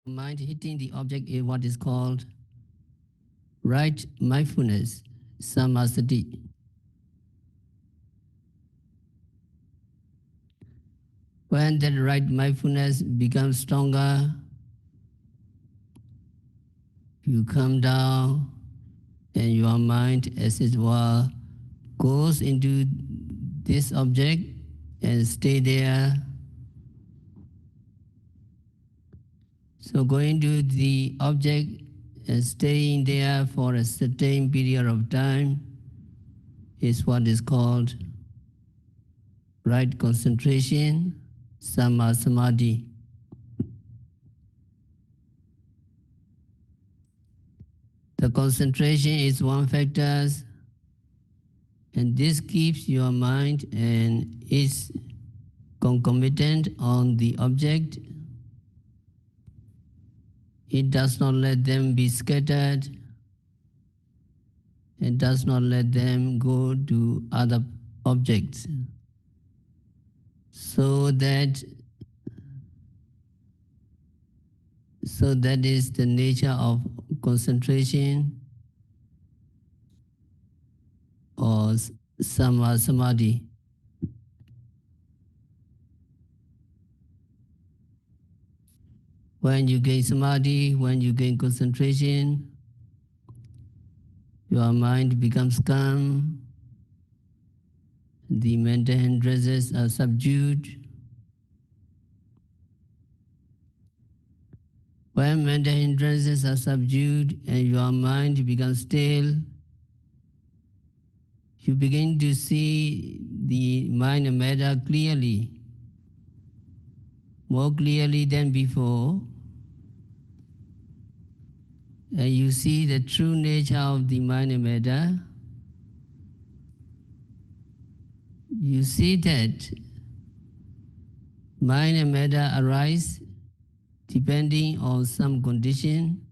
Mind hitting the object is what is called right mindfulness, samasati. When that right mindfulness becomes stronger, you come down and your mind, as it were, goes into this object and stay there. So going to the object and staying there for a certain period of time is what is called right concentration, samadhi. The concentration is one factor, and this keeps your mind and is concomitant on the object. It does not let them be scattered. It does not let them go to other objects. So that is the nature of concentration or samadhi. When you gain samadhi, when you gain concentration, your mind becomes calm, the mental hindrances are subdued. When mental hindrances are subdued and your mind becomes still, you begin to see the mind and matter clearly, more clearly than before. And you see the true nature of the mind and matter. You see that mind and matter arise depending on some condition.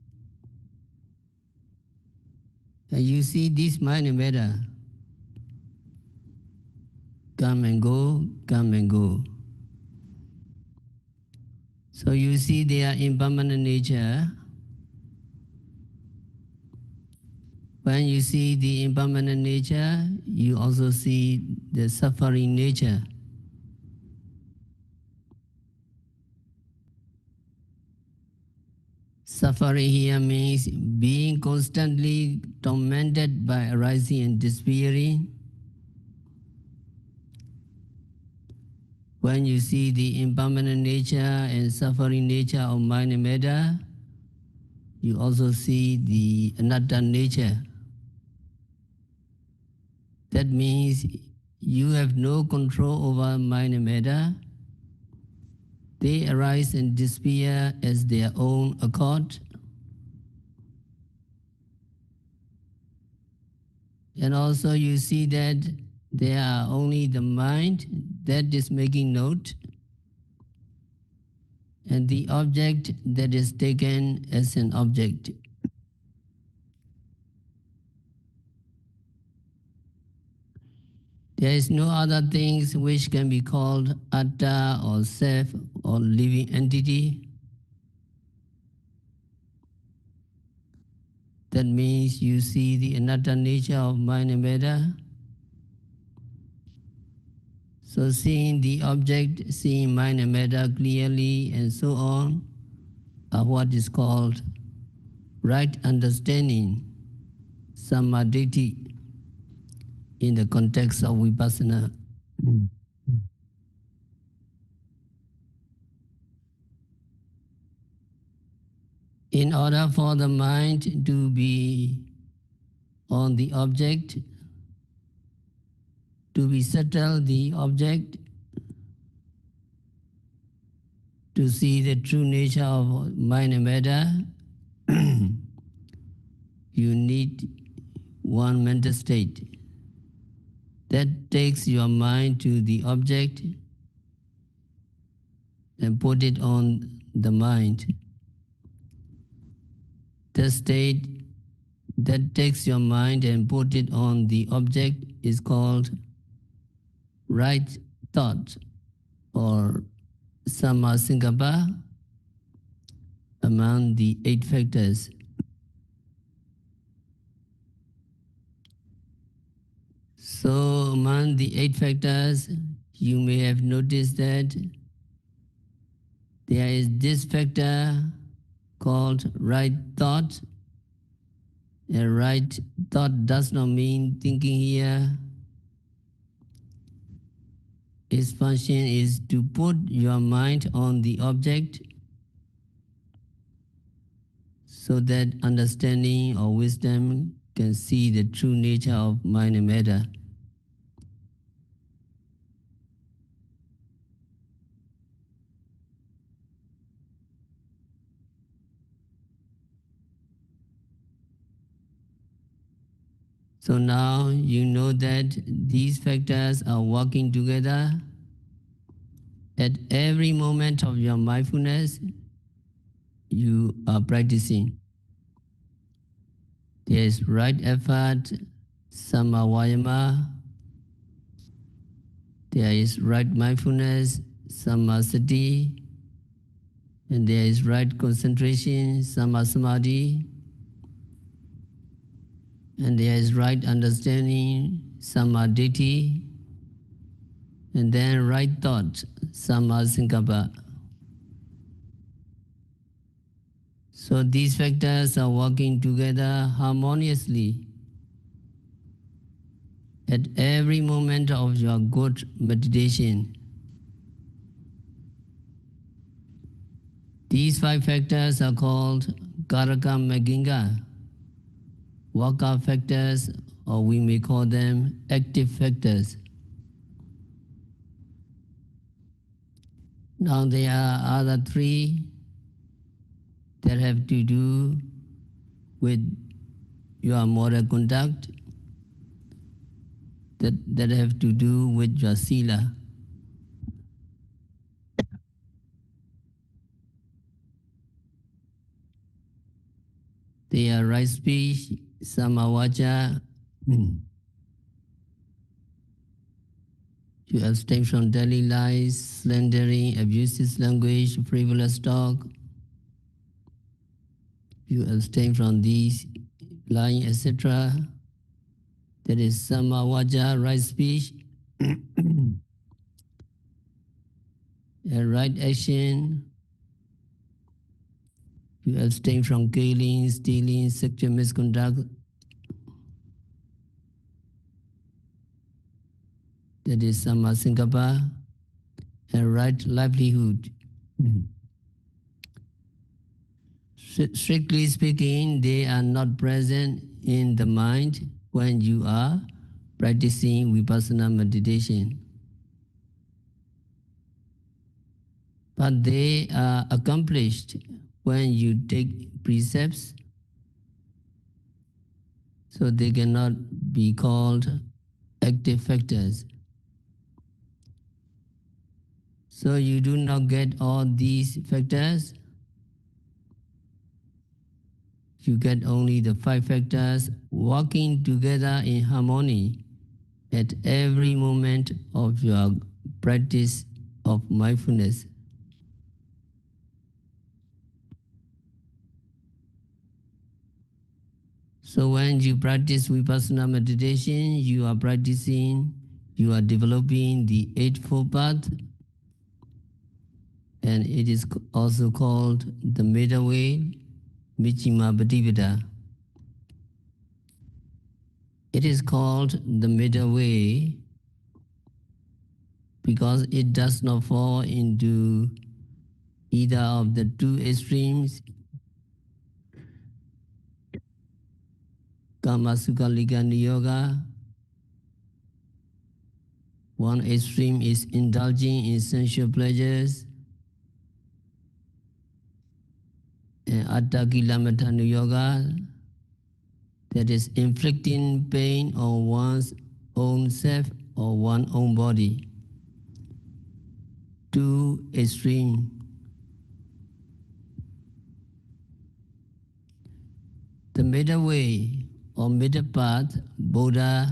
And you see this mind and matter come and go, come and go. So you see their impermanent nature. When you see the impermanent nature, you also see the suffering nature. Suffering here means being constantly tormented by arising and disappearing. When you see the impermanent nature and suffering nature of mind and matter, you also see the anatta nature. That means you have no control over mind and matter. They arise and disappear as their own accord. And also you see that they are only the mind that is making note and the object that is taken as an object. There is no other things which can be called atta or self or living entity. That means you see the anatta nature of mind and matter. So seeing the object, seeing mind and matter clearly and so on are what is called right understanding, samadhi, in the context of vipassana. In order for the mind to be on the object, to be settled the object, to see the true nature of mind and matter, you need one mental state that takes your mind to the object and put it on the mind. The state that takes your mind and put it on the object is called right thought or sammasankappa, among the 8 factors. So among the 8 factors, you may have noticed that there is this factor called right thought. A right thought does not mean thinking here. Its function is to put your mind on the object so that understanding or wisdom can see the true nature of mind and matter. So now you know that these factors are working together. At every moment of your mindfulness, you are practicing. There is right effort, samavayama. There is right mindfulness, samasati. And there is right concentration, samasamadhi. And there is right understanding, samadhi. And then right thought, samasankappa. So these factors are working together harmoniously. At every moment of your good meditation, these 5 factors are called karaka maginga, workout factors, or we may call them active factors. Now there are other 3 that have to do with your moral conduct, that have to do with your sila. They are right speech, samavacha. You abstain from daily lies, slandering, abusive language, frivolous talk. You abstain from these, lying, etc. That is samavacha, right speech. And right action. You abstain from killing, stealing, sexual misconduct. That is samasankappa. And right livelihood. Strictly speaking, they are not present in the mind when you are practicing vipassana meditation. But they are accomplished when you take precepts, so they cannot be called active factors. So you do not get all these factors. You get only the 5 factors working together in harmony at every moment of your practice of mindfulness. So when you practice vipassana meditation, you are developing the Eightfold Path, and it is also called the middle way, Majjhima Patipadā. It is called the middle way because it does not fall into either of the 2 extremes, Kama Sukha Lika Niyoga. One extreme is indulging in sensual pleasures, and Atta Kilamata Niyoga, that is inflicting pain on one's own self or one's own body. 2 extreme. The middle way or middle path, Buddha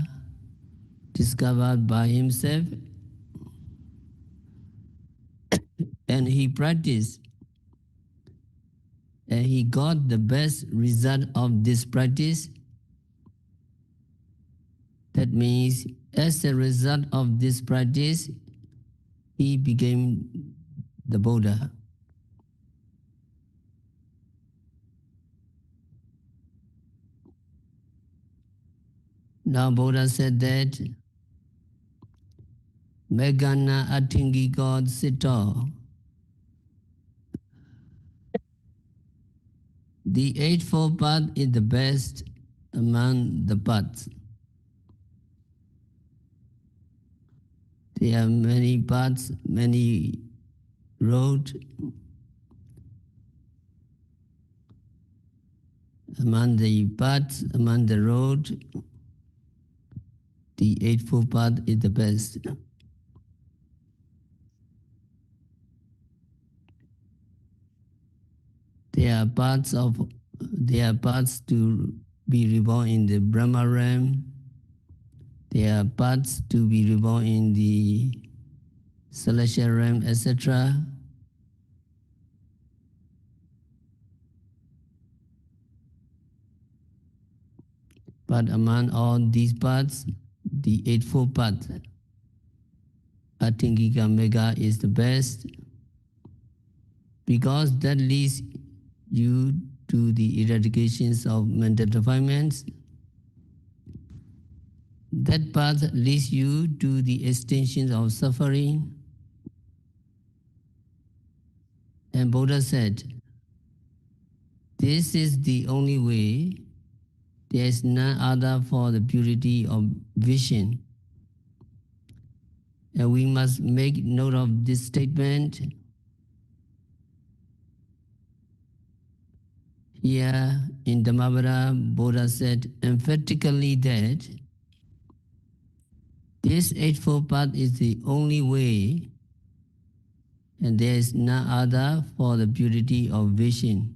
discovered by himself, and he practiced he got the best result of this practice. That means, as a result of this practice, he became the Buddha. Now Buddha said that Megana Atingi God Sito. The Eightfold Path is the best among the paths. There are many paths, many roads. Among the paths, among the road, the Eightfold Path is the best. There are paths to be reborn in the Brahma realm. There are paths to be reborn in the celestial realm, etc. But among all these paths, the Eightfold Path, Atingika Mega, is the best because that leads you to the eradications of mental defilements. That path leads you to the extinction of suffering. And Buddha said, this is the only way. There is none other for the purity of vision. And we must make note of this statement. Here in Dhammavada, Buddha said emphatically that this Eightfold Path is the only way, and there is none other for the purity of vision.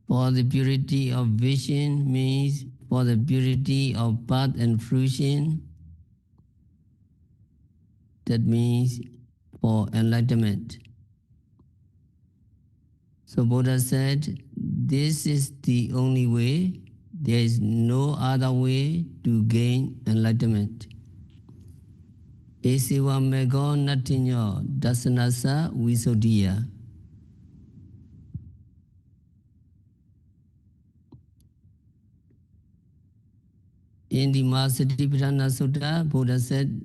For the purity of vision means for the purity of path and fruition. That means for enlightenment. So Buddha said, this is the only way. There is no other way to gain enlightenment. Esiwa mego natinyo dasanasa visodiya. In the Patipadā Sutta, Buddha said,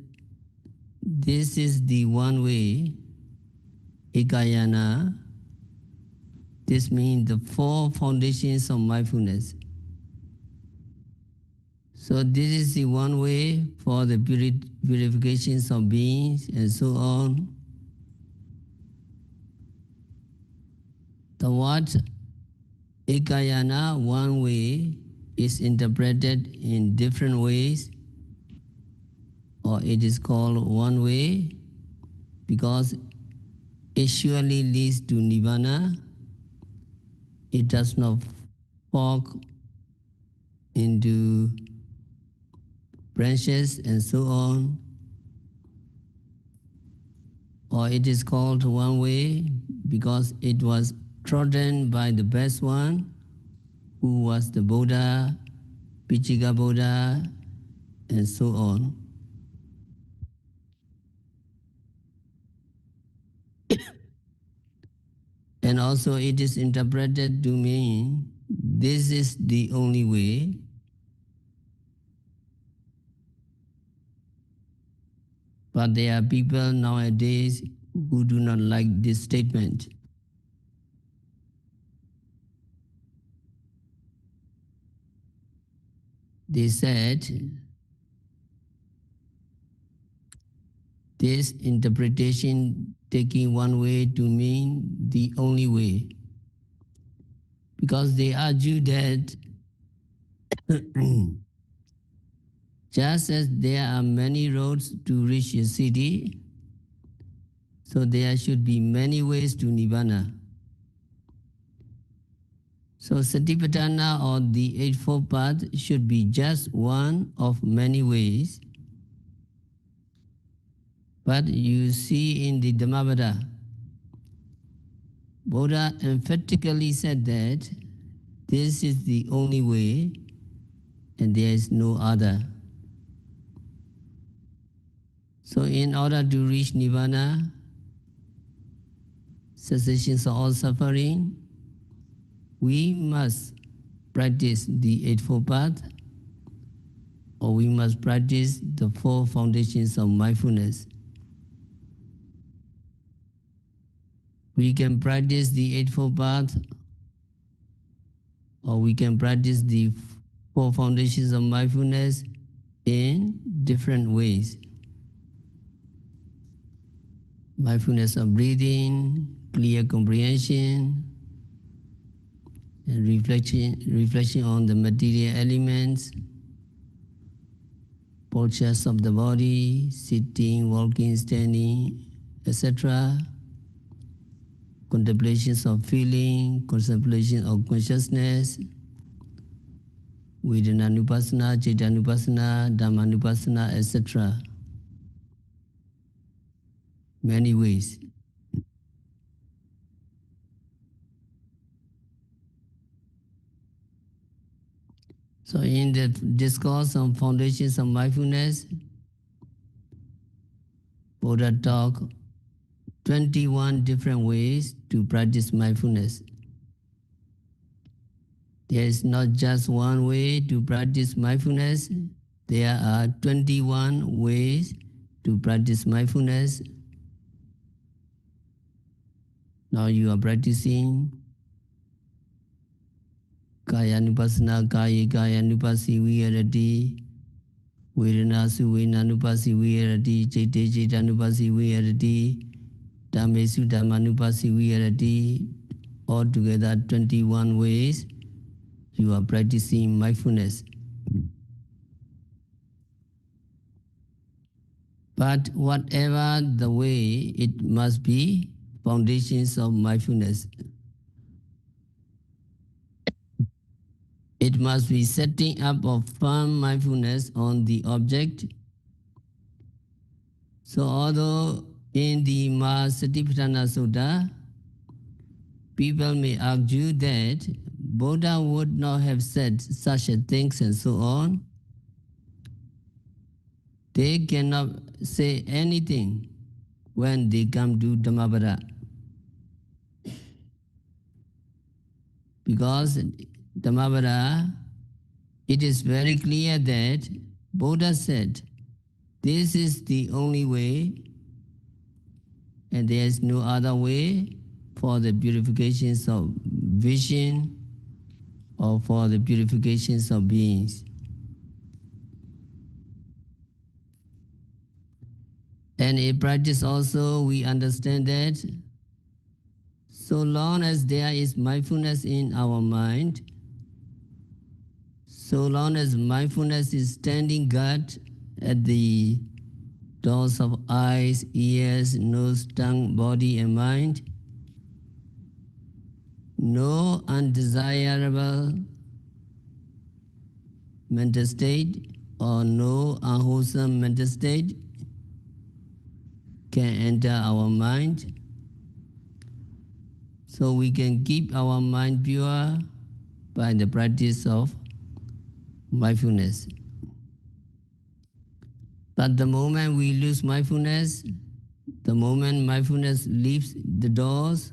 this is the one way, Ekayana. This means the four foundations of mindfulness. So this is the one way for the purifications of beings and so on. The word Ekayana, one way, is interpreted in different ways, or it is called one way because it surely leads to Nirvana. It does not fork into branches and so on. Or it is called one way because it was trodden by the best one, who was the Buddha, Pichika Buddha, and so on. And also it is interpreted to mean this is the only way. But there are people nowadays who do not like this statement. They said this interpretation taking one way to mean the only way, because they argue that just as there are many roads to reach a city, so there should be many ways to Nibbana. So Satipatthana, or the Eightfold Path, should be just one of many ways. But you see in the Dhammapada, Buddha emphatically said that this is the only way and there is no other. So in order to reach Nirvana, cessation of all suffering, we must practice the Eightfold Path, or we must practice the four foundations of mindfulness. We can practice the Eightfold Path, or we can practice the four foundations of mindfulness in different ways. Mindfulness of breathing, clear comprehension, and reflection on the material elements, postures of the body, sitting, walking, standing, etc. Contemplations of feeling, contemplation of consciousness, Vedananupassana, Cetanupassana, Dhammanupassana, etc. Many ways. So in the discourse on foundations of mindfulness, Buddha talked 21 different ways to practice mindfulness. There is not just one way to practice mindfulness. There are 21 ways to practice mindfulness. Now you are practicing Kayanupassana, Kayanupassi Vihārati, Vedanasu Vedanupassi Vihārati, Cete Cetanupassi Vihārati, Dhammesu Dhammanupassi Vihārati. Altogether 21 ways you are practicing mindfulness. But whatever the way, it must be foundations of mindfulness. It must be setting up of firm mindfulness on the object. So although in the Satipatthana Sutta, people may argue that Buddha would not have said such a things and so on, they cannot say anything when they come to Dhammapada. Because Dhammapada, it is very clear that Buddha said, this is the only way and there is no other way for the purifications of vision or for the purifications of beings. And in practice also, we understand that so long as there is mindfulness in our mind, so long as mindfulness is standing guard at the doors of eyes, ears, nose, tongue, body, and mind, no undesirable mental state or no unwholesome mental state can enter our mind. So we can keep our mind pure by the practice of mindfulness. But the moment we lose mindfulness, the moment mindfulness leaves the doors,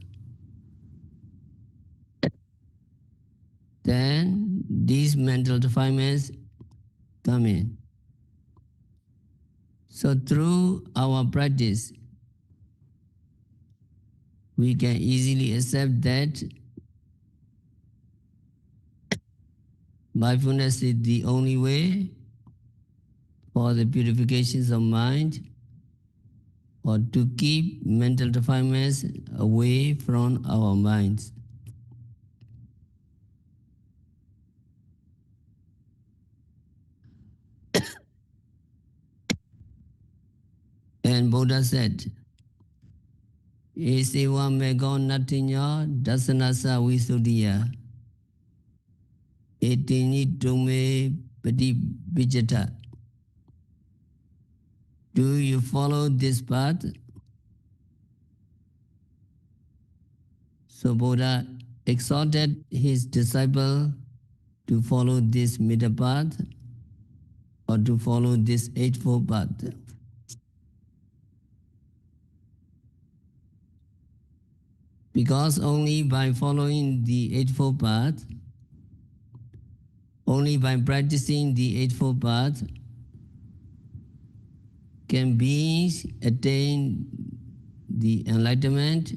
then these mental defilements come in. So through our practice, we can easily accept that mindfulness is the only way for the purifications of mind or to keep mental defilements away from our minds. And Buddha said, Esewa mego natinyo dasanasa visuddhiya etini tume pati vijata. Do you follow this path? So Buddha exhorted his disciple to follow this middle path or to follow this Eightfold path. Because only by following the Eightfold path, only by practicing the Eightfold path, can beings attain the enlightenment,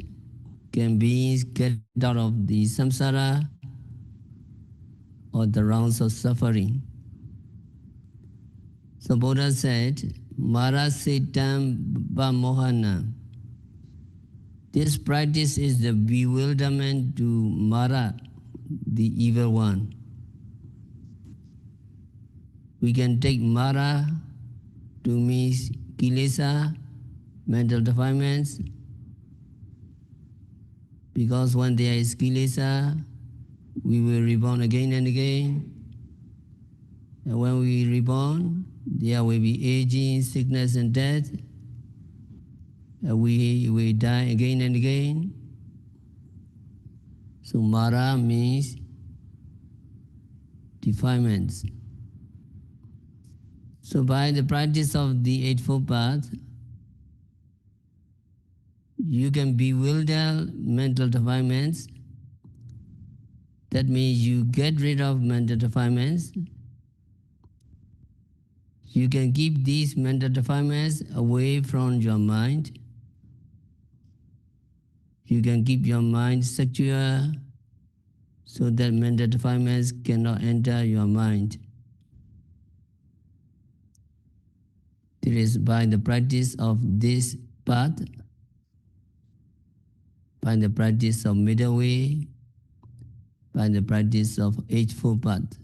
can beings get out of the samsara or the rounds of suffering. So Buddha said, Mara Setam Mohana. This practice is the bewilderment to Mara, the evil one. We can take Mara to mean kilesa, mental defilements, because when there is kilesa, we will reborn again and again. And when we reborn, there will be aging, sickness, and death. And we die again and again. So Mara means defilements. So by the practice of the Eightfold Path, you can bewilder mental defilements. That means you get rid of mental defilements. You can keep these mental defilements away from your mind. You can keep your mind secure so that mental defilements cannot enter your mind. It is by the practice of this path, by the practice of middle way, by the practice of Eightfold Path.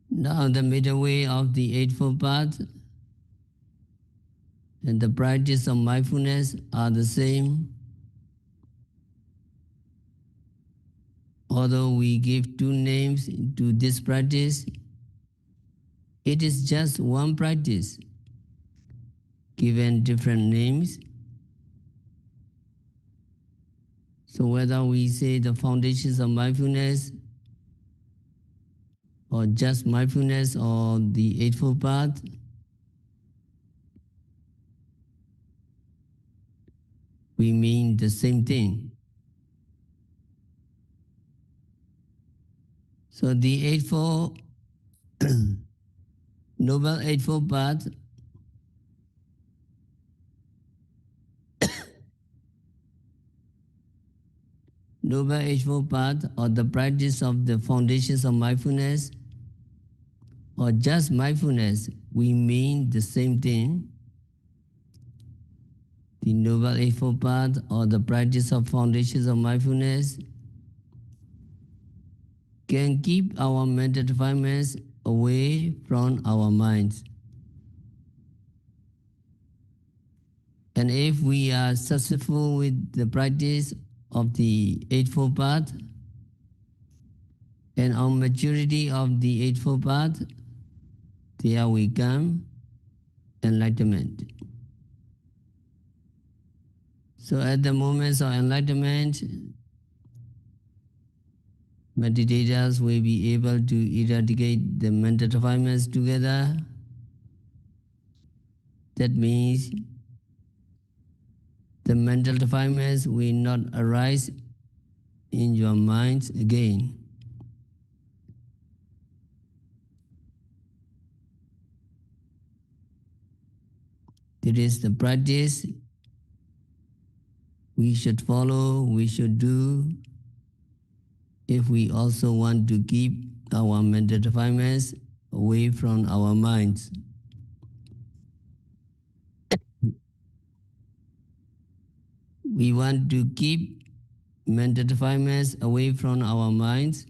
Now the middle way of the Eightfold Path and the practice of mindfulness are the same. Although we give two names to this practice, it is just one practice, given different names. So whether we say the foundations of mindfulness, or just mindfulness, or the Eightfold Path, we mean the same thing. So the Eightfold, Noble Eightfold Path Noble Eightfold Path, or the practice of the foundations of mindfulness, or just mindfulness, we mean the same thing. The Noble Eightfold Path, or the practice of foundations of mindfulness, can keep our mental defilements away from our minds. And if we are successful with the practice of the Eightfold Path, and on maturity of the Eightfold Path, there we come enlightenment. So at the moments of enlightenment, meditators will be able to eradicate the mental defilements together. That means the mental defilements will not arise in your minds again. It is the practice we should follow, we should do, if we also want to keep our mental defilements away from our minds. We want to keep mental defilements away from our minds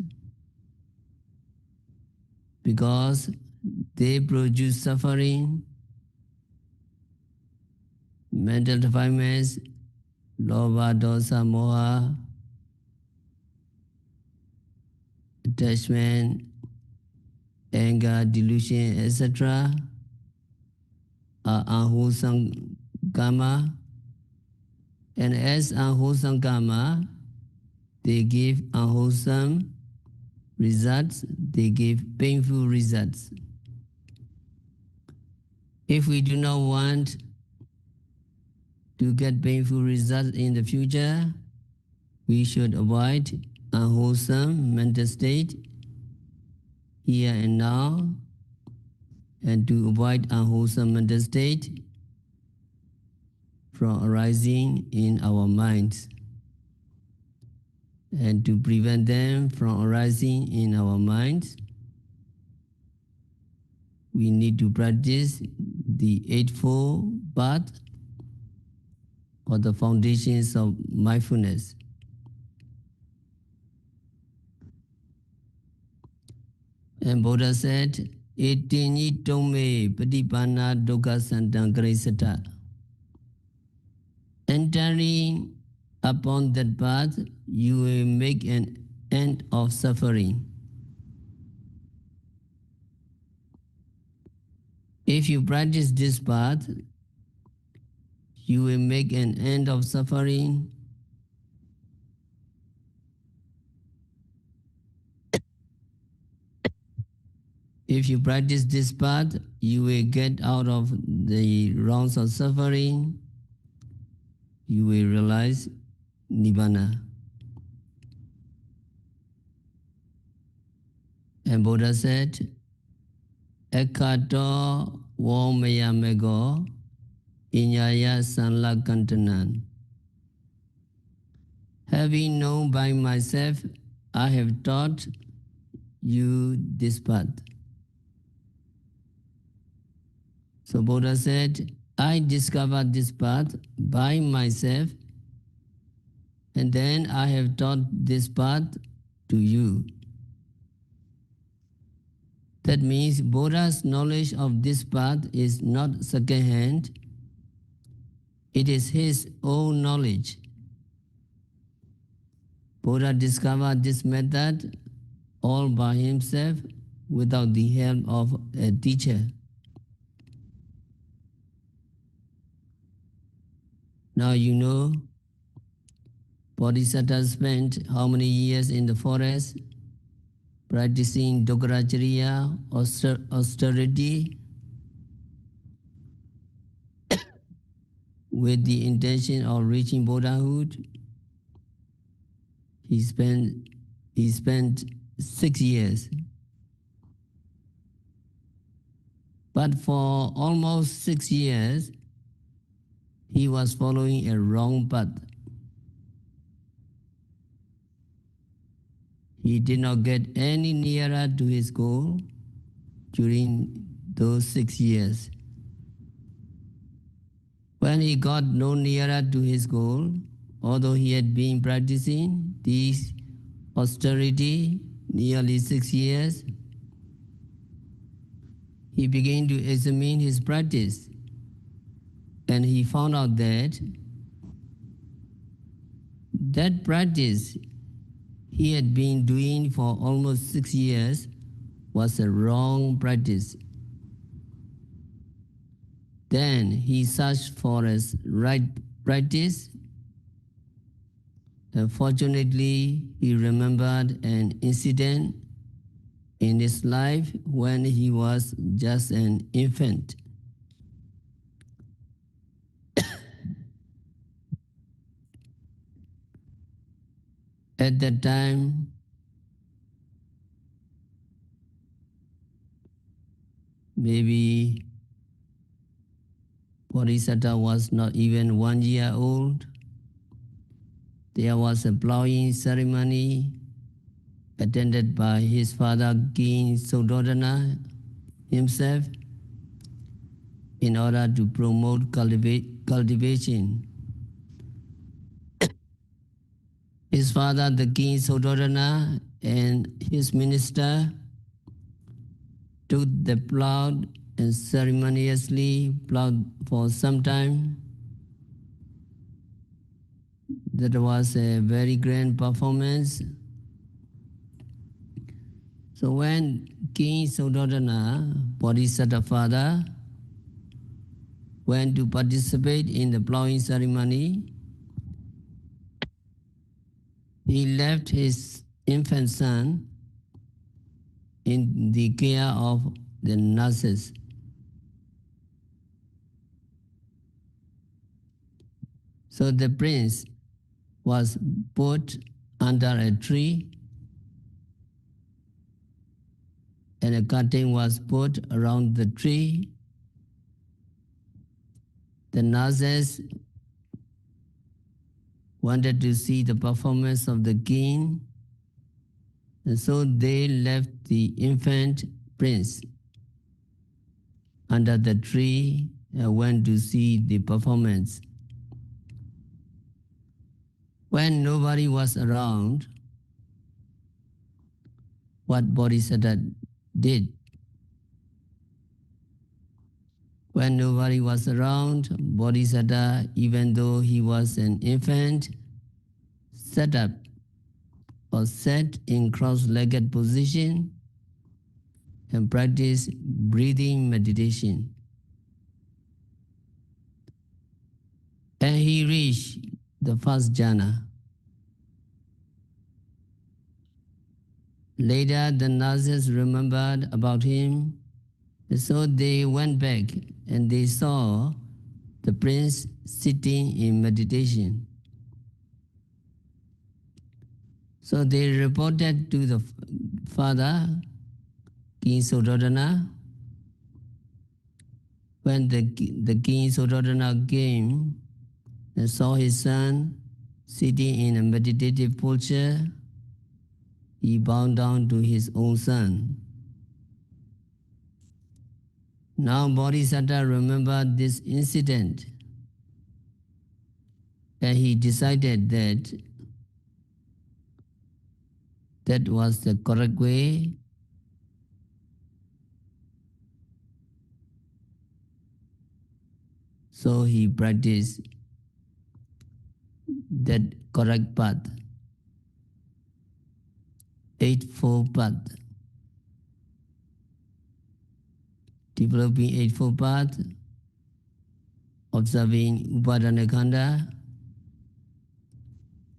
because they produce suffering. Mental defilements, lobha, dosa, moha, attachment, anger, delusion, etc. are unwholesome karma. And as unwholesome karma, they give unwholesome results, they give painful results. If we do not want to get painful results in the future, we should avoid unwholesome mental state here and now. And to avoid unwholesome mental state from arising in our minds, and to prevent them from arising in our minds, we need to practice the Eightfold Path, or the foundations of mindfulness. And Buddha said, Etinyi tome Patipadā dukkha santang karisata. Entering upon that path, you will make an end of suffering. If you practice this path, you will make an end of suffering. If you practice this path, you will get out of the rounds of suffering. You will realize Nibbana. And Buddha said, Ekato Womayamego Inyaya Sanlakantanan. Having known by myself, I have taught you this path. So Buddha said, I discovered this path by myself, and then I have taught this path to you. That means Buddha's knowledge of this path is not second-hand. It is his own knowledge. Buddha discovered this method all by himself without the help of a teacher. Now you know, Bodhisattva spent how many years in the forest practicing Doggaracharya, austerity, with the intention of reaching Buddhahood. He spent 6 years. But for almost 6 years, he was following a wrong path. He did not get any nearer to his goal during those 6 years. When he got no nearer to his goal, although he had been practicing this austerity nearly 6 years, he began to examine his practice, and he found out that that practice he had been doing for almost 6 years was a wrong practice. Then he searched for a right practice, and fortunately he remembered an incident in his life when he was just an infant. At that time, maybe Bodhisattva was not even 1 year old. There was a plowing ceremony attended by his father, King Suddhodana himself, in order to promote cultivation. His father, the King Suddhodana, and his minister took the plough and ceremoniously plowed for some time. That was a very grand performance. So when King Suddhodana, Bodhisattva father, went to participate in the plowing ceremony, he left his infant son in the care of the nurses. So the prince was put under a tree and a curtain was put around the tree. The nurses wanted to see the performance of the king, and so they left the infant prince under the tree and went to see the performance. When nobody was around, what Bodhisattva did? When nobody was around, Bodhisattva, even though he was an infant, sat up or sat in cross-legged position and practiced breathing meditation. And he reached the first jhana. Later, the nurses remembered about him, so they went back and they saw the prince sitting in meditation. So they reported to the father, King Suddhodana. When the King Suddhodana came and saw his son sitting in a meditative posture, he bowed down to his own son. Now Bodhisattva remembered this incident and he decided that that was the correct way. So he practiced that correct path, Eightfold path. Developing Eightfold path, observing Upadana Khanda,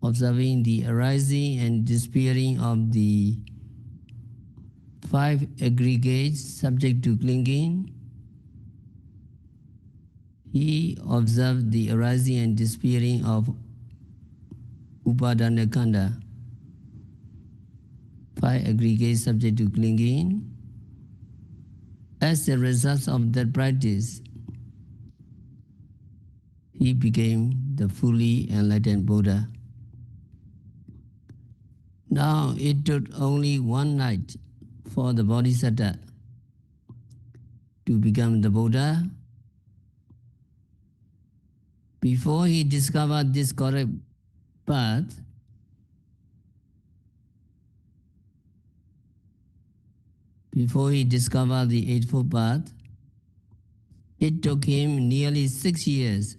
observing the arising and disappearing of the 5 aggregates subject to clinging. He observed the arising and disappearing of Upadana Khanda, 5 aggregates subject to clinging. As a result of that practice, he became the fully enlightened Buddha. Now it took only one night for the Bodhisattva to become the Buddha. Before he discovered this correct path, before he discovered the Eightfold Path, it took him nearly 6 years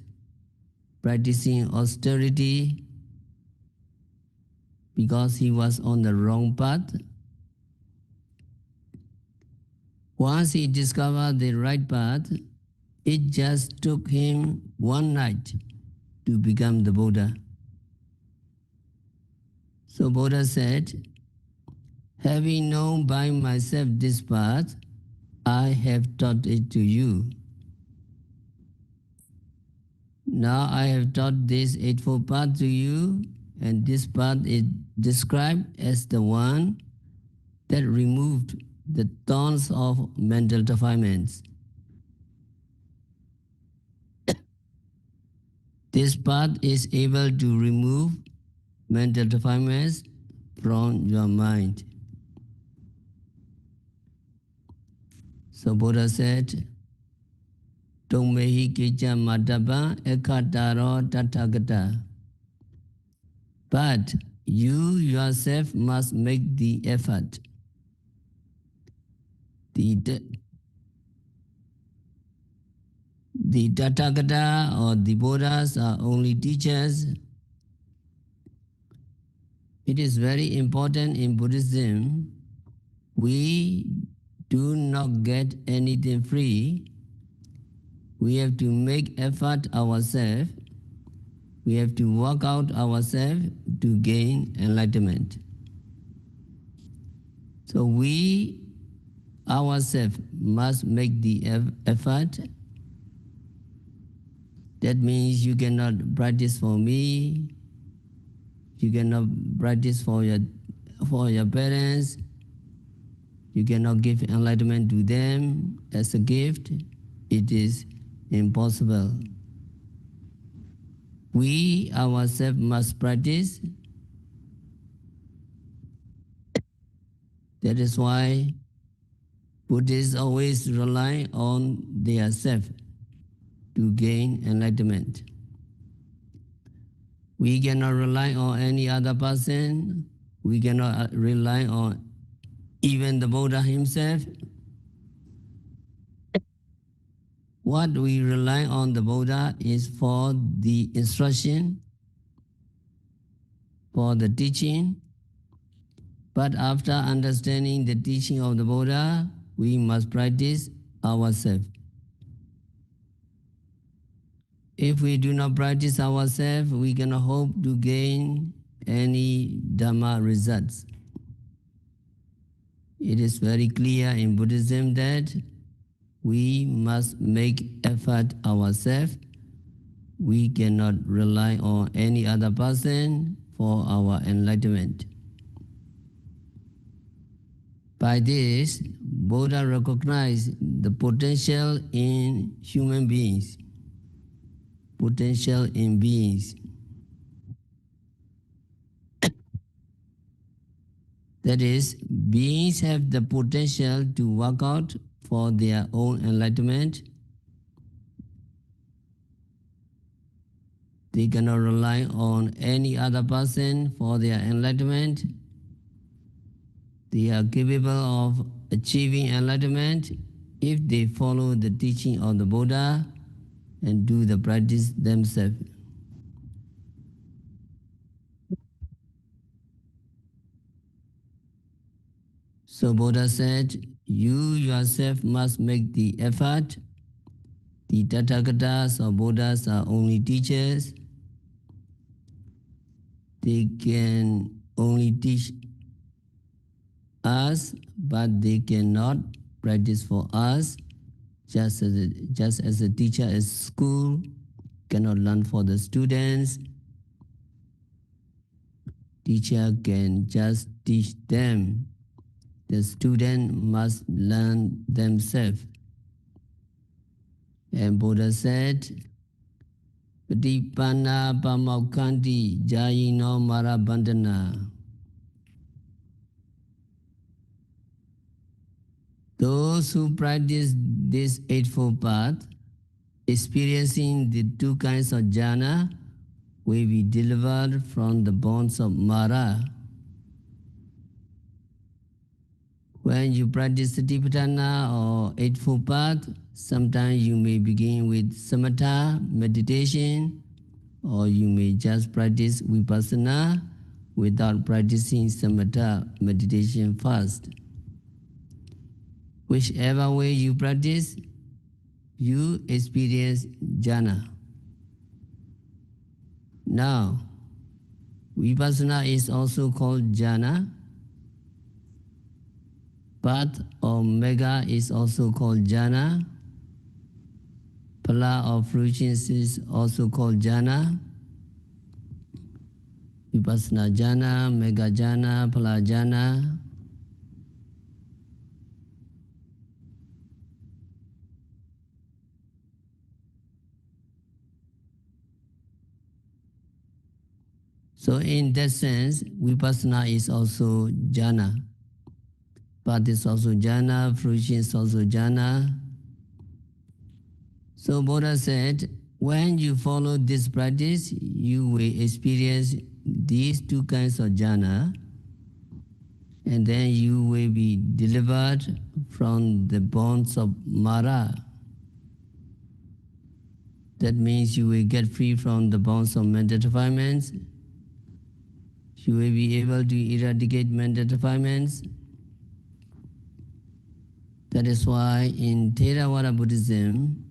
practicing austerity because he was on the wrong path. Once he discovered the right path, it just took him one night to become the Buddha. So Buddha said, having known by myself this path, I have taught it to you. Now I have taught this Eightfold Path to you, and this path is described as the one that removed the thorns of mental defilements. This path is able to remove mental defilements from your mind. So Buddha said, Tongmehi Kecha Madhava Ekataro Tathagata. But you yourself must make the effort. The Tathagata or the Buddhas are only teachers. It is very important in Buddhism We do not get anything free. We have to make effort ourselves. We have to work out ourselves to gain enlightenment. So we ourselves must make the effort. That means you cannot practice for me. You cannot practice for your parents. You cannot give enlightenment to them as a gift. It is impossible. We ourselves must practice. That is why Buddhists always rely on their self to gain enlightenment. We cannot rely on any other person. We cannot rely on even the Buddha himself. What we rely on the Buddha is for the instruction, for the teaching. But after understanding the teaching of the Buddha, we must practice ourselves. If we do not practice ourselves, we cannot hope to gain any Dhamma results. It is very clear in Buddhism that we must make effort ourselves. We cannot rely on any other person for our enlightenment. By this, Buddha recognized the potential in human beings, potential in beings. That is, beings have the potential to work out for their own enlightenment. They cannot rely on any other person for their enlightenment. They are capable of achieving enlightenment if they follow the teaching of the Buddha and do the practice themselves. So Buddha said, you yourself must make the effort. The Tathagatas or Buddhas are only teachers. They can only teach us, but they cannot practice for us. Just as a teacher at school cannot learn for the students, teacher can just teach them. The student must learn themselves. And Buddha said, Patipadā pamaukanti jayino marabandhana. Those who practice this Eightfold Path, experiencing the two kinds of jhana, will be delivered from the bonds of Mara. When you practice Patipadā or Eightfold Path, sometimes you may begin with samatha meditation, or you may just practice vipassana without practicing samatha meditation first. Whichever way you practice, you experience jhana. Now, vipassana is also called jhana. Path or mega is also called jhana. Phala or fruition is also called jhana. Vipassana jhana, mega jhana, phala jhana. So in that sense, vipassana is also jhana. Path is also jhana, fruition is also jhana. So Buddha said, when you follow this practice, you will experience these two kinds of jhana, and then you will be delivered from the bonds of Mara. That means you will get free from the bonds of mental defilements. You will be able to eradicate mental defilements. That is why in Theravada Buddhism,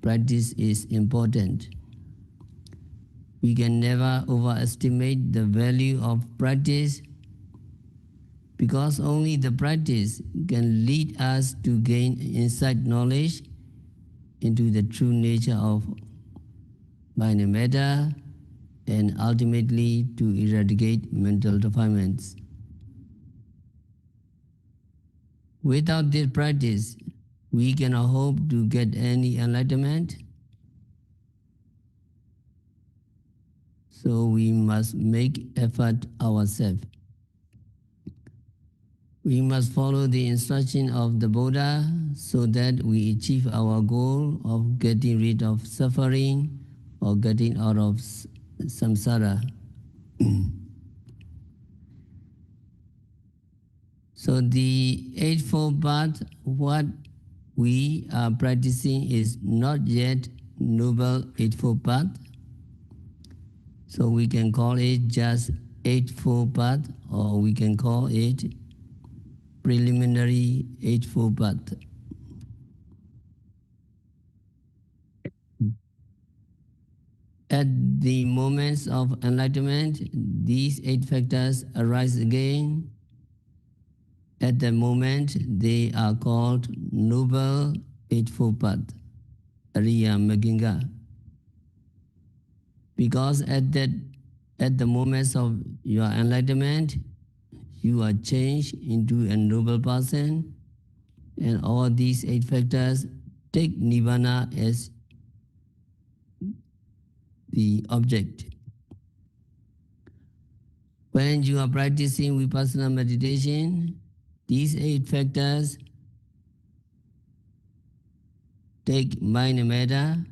practice is important. We can never overestimate the value of practice because only the practice can lead us to gain insight knowledge into the true nature of mind and matter and ultimately to eradicate mental defilements. Without this practice, we cannot hope to get any enlightenment. So we must make effort ourselves. We must follow the instruction of the Buddha so that we achieve our goal of getting rid of suffering or getting out of samsara. So the Eightfold Path, what we are practicing is not yet Noble Eightfold Path. So we can call it just Eightfold Path, or we can call it Preliminary Eightfold Path. At the moments of enlightenment, these 8 factors arise again. At the moment, they are called Noble Eightfold Path, Ariya Magginga. Because at the moments of your enlightenment, you are changed into a noble person, and all these 8 factors take Nibbana as the object. When you are practicing vipassana meditation, these 8 factors take mind and matter.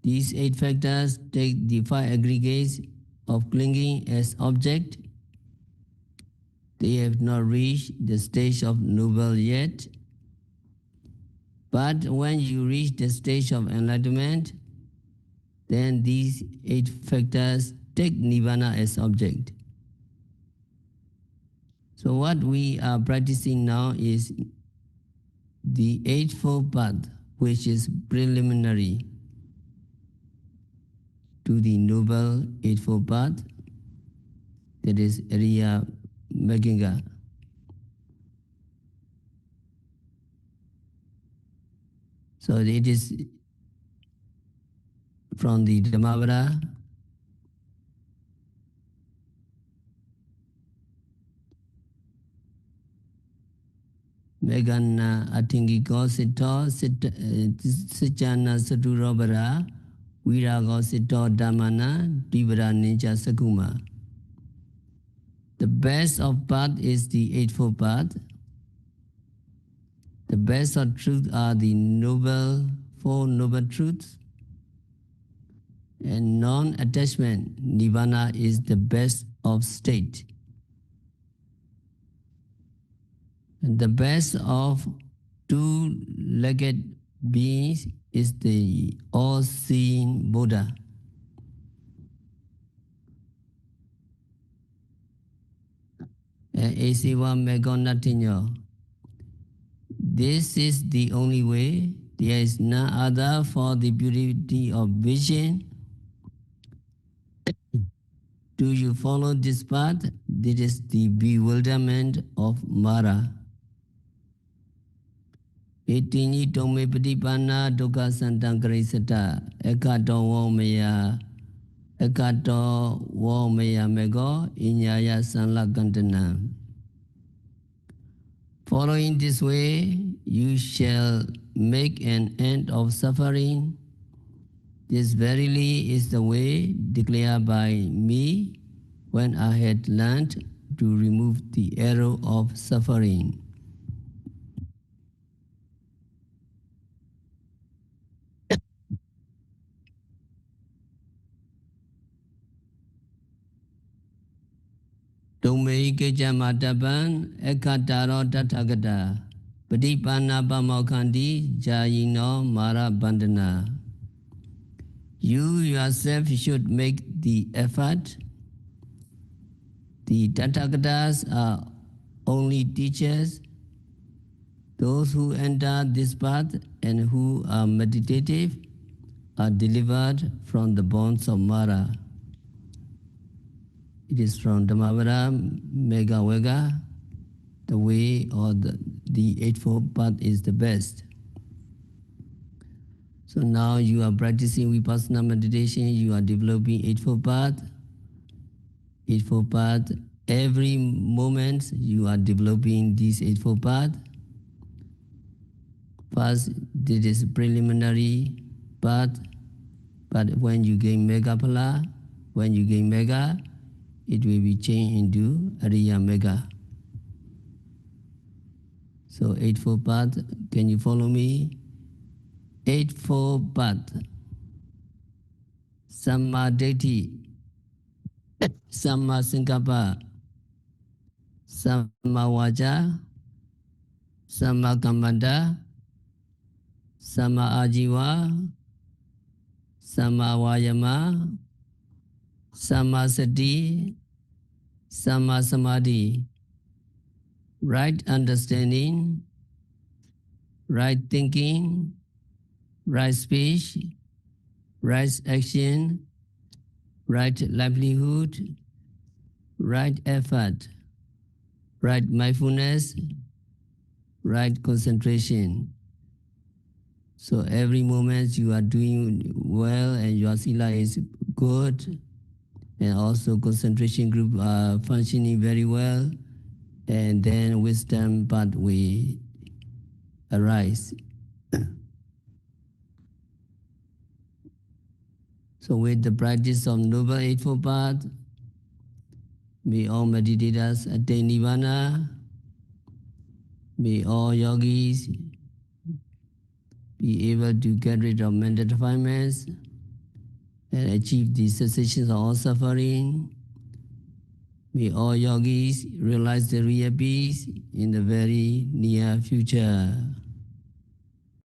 These 8 factors take the 5 aggregates of clinging as object. They have not reached the stage of noble yet. But when you reach the stage of enlightenment, then these 8 factors take Nibbana as object. So what we are practicing now is the Eightfold Path, which is preliminary to the Noble Eightfold Path, that is Ariya Magginga. So it is from the Dhammavada. Megana Atingiko Sito Sichana Saturobara Virago Sito Dhammana Dibara Ninja Sakuma. The best of path is the Eightfold Path. The best of truth are the Four Noble Truths. And non-attachment, Nibbana, is the best of state. And the best of two-legged beings is the all-seeing Buddha. Asiwa Megonatinyo. This is the only way. There is none other for the purity of vision. Do you follow this path? This is the bewilderment of Mara. Etini tome Patipadā dukkha santankrisata ekato wo meya mego inyaya sanlakantana. Following this way, you shall make an end of suffering. This verily is the way declared by me when I had learned to remove the arrow of suffering. Dome Kejamatapan Ekataro Tathagata Patipadā Pamokkhanti Jayino Mara Bandhana. You yourself should make the effort. The Tathagatas are only teachers. Those who enter this path and who are meditative are delivered from the bonds of Mara. It is from Dhammavada Megawega, the way or the Eightfold Path is the best. So now you are practicing Vipassana meditation, you are developing Eightfold Path. Eightfold Path, every moment you are developing this Eightfold Path. First, this is preliminary path, but when you gain Mega Phala, when you gain Mega, it will be changed into Ariya Mega. So Eightfold Path, can you follow me? Eightfold Path. Samma Ditti, Samma Sankappa, Samma Vaca, Samma Kammanta, Samma Ajiva, Samma Vayama, Samma Sati, Samma Samadhi. Right understanding, right thinking, right speech, right action, right livelihood, right effort, right mindfulness, right concentration. So every moment you are doing well and your sila is good, and also concentration group are functioning very well, and then wisdom pathway arise. So with the practice of Noble Eightfold Path, may all meditators attain Nirvana, may all yogis be able to get rid of mental defilements and achieve the cessation of all suffering. May all yogis realize the real peace in the very near future.